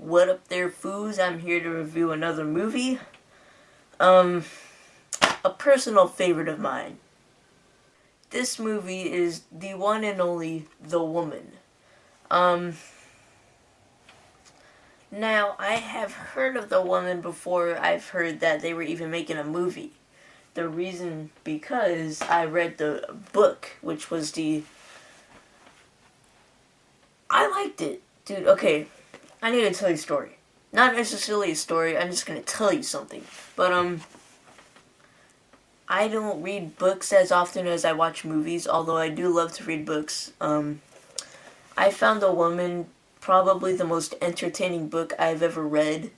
What up there, foos? I'm here to review another movie. A personal favorite of mine. This movie is the one and only The Woman. Um, Now, I have heard of The Woman before I've heard that they were even making a movie. The reason because I read the book, which was I liked it. Dude, okay, I need to tell you a story. Not necessarily a story, I'm just gonna tell you something. But, I don't read books as often as I watch movies, although I do love to read books. I found The Woman probably the most entertaining book I've ever read.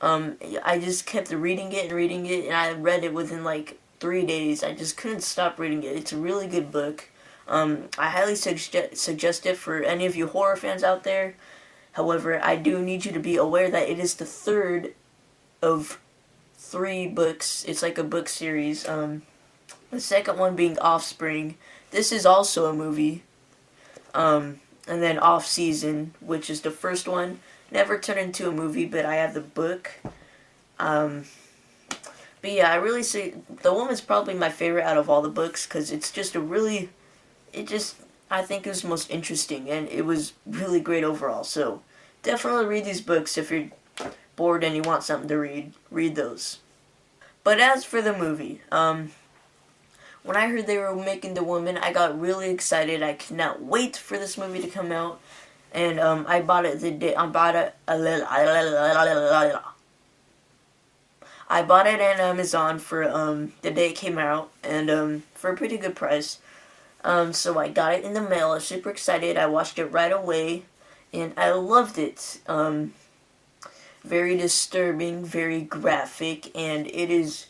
I just kept reading it and reading it, and I read it within like 3 days. I just couldn't stop reading it. It's a really good book. I highly suggest it for any of you horror fans out there. However, I do need you to be aware that it is the third of 3 books. It's like a book series. The second one being Offspring. This is also a movie. And then Off Season, which is the first one. Never turned into a movie, but I have the book. But yeah, I really say The Woman's probably my favorite out of all the books because it's just I think it was most interesting and it was really great overall. So definitely read these books if you're bored and you want something to read. Read those. But as for the movie, when I heard they were making The Woman, I got really excited. I cannot wait for this movie to come out. And I bought it the day I bought it on Amazon for the day it came out, and for a pretty good price. So I got it in the mail. I was super excited. I watched it right away, and I loved it. Very disturbing, very graphic, and it is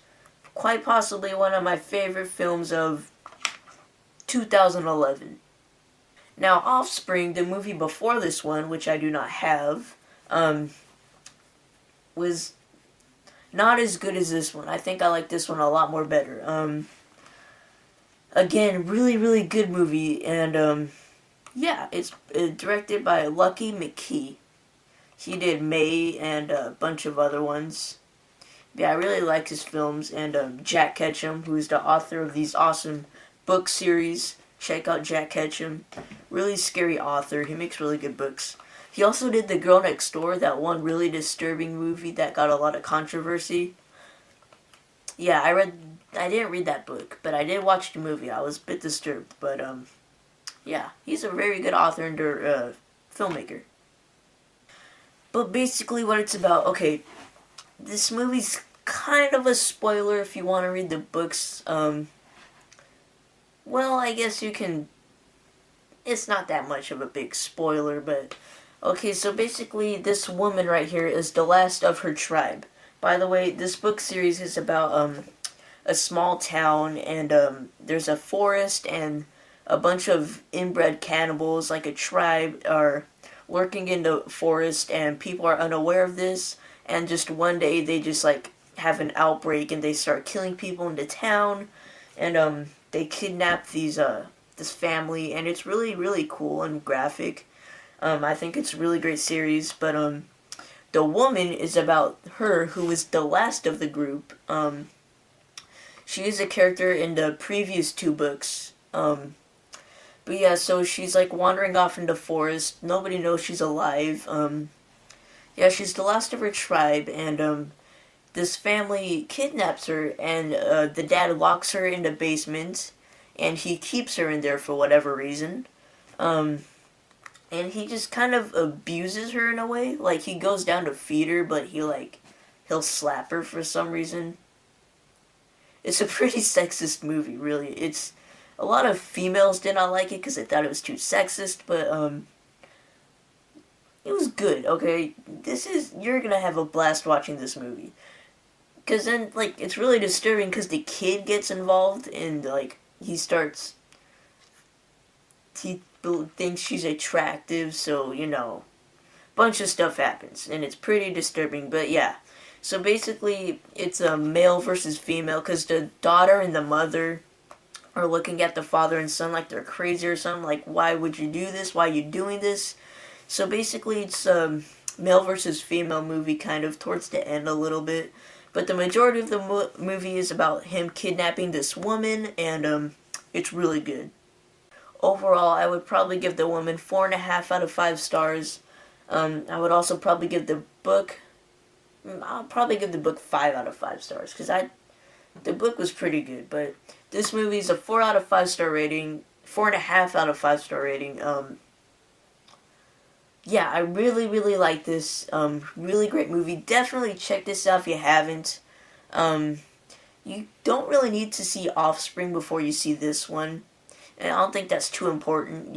quite possibly one of my favorite films of 2011. Now, Offspring, the movie before this one, which I do not have, was not as good as this one. I think I like this one a lot more better. Again, really, really good movie, and yeah, it's directed by Lucky McKee. He did May and a bunch of other ones. Yeah, I really like his films, and Jack Ketchum, who's the author of these awesome book series. Check out Jack Ketchum. Really scary author. He makes really good books. He also did The Girl Next Door, that one really disturbing movie that got a lot of controversy. Yeah, I didn't read that book, but I did watch the movie. I was a bit disturbed, but yeah, he's a very good author and filmmaker. But basically what it's about, okay, this movie's kind of a spoiler if you want to read the books. Well, I guess you can. It's not that much of a big spoiler, but okay, so basically this woman right here is the last of her tribe. By the way, this book series is about a small town, and there's a forest and a bunch of inbred cannibals, like a tribe, are lurking in the forest, and people are unaware of this, and just one day they just like have an outbreak and they start killing people in the town, and they kidnap this family, and it's really, really cool and graphic. I think it's a really great series, but The Woman is about her, who is the last of the group. She is a character in the previous 2 books. But yeah, so she's like wandering off in the forest. Nobody knows she's alive. Yeah, she's the last of her tribe, and this family kidnaps her, and the dad locks her in the basement, and he keeps her in there for whatever reason. And he just kind of abuses her in a way. Like, he goes down to feed her, but he'll slap her for some reason. It's a pretty sexist movie, really. It's a lot of females did not like it because they thought it was too sexist, but it was good. Okay, you're gonna have a blast watching this movie, because then like it's really disturbing because the kid gets involved, and like he thinks she's attractive, so bunch of stuff happens, and it's pretty disturbing. But yeah, so basically it's a male versus female, because the daughter and the mother are looking at the father and son like they're crazy or something. Like, why would you do this? Why are you doing this? So basically it's male versus female movie kind of towards the end a little bit. But the majority of the movie is about him kidnapping this woman, and it's really good. Overall, I would probably give The Woman 4.5 out of 5 stars. I would also probably give the book. I'll probably give the book 5 out of 5 stars because the book was pretty good. But this movie is a 4 out of 5 star rating, 4.5 out of 5 star rating. Yeah, I really, really like this. Really great movie. Definitely check this out if you haven't. You don't really need to see Offspring before you see this one. And I don't think that's too important.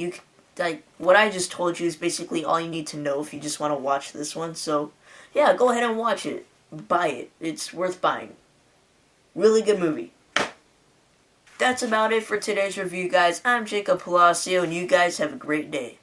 What I just told you is basically all you need to know if you just want to watch this one. So, yeah, go ahead and watch it. Buy it. It's worth buying. Really good movie. That's about it for today's review, guys. I'm Jacob Palacio, and you guys have a great day.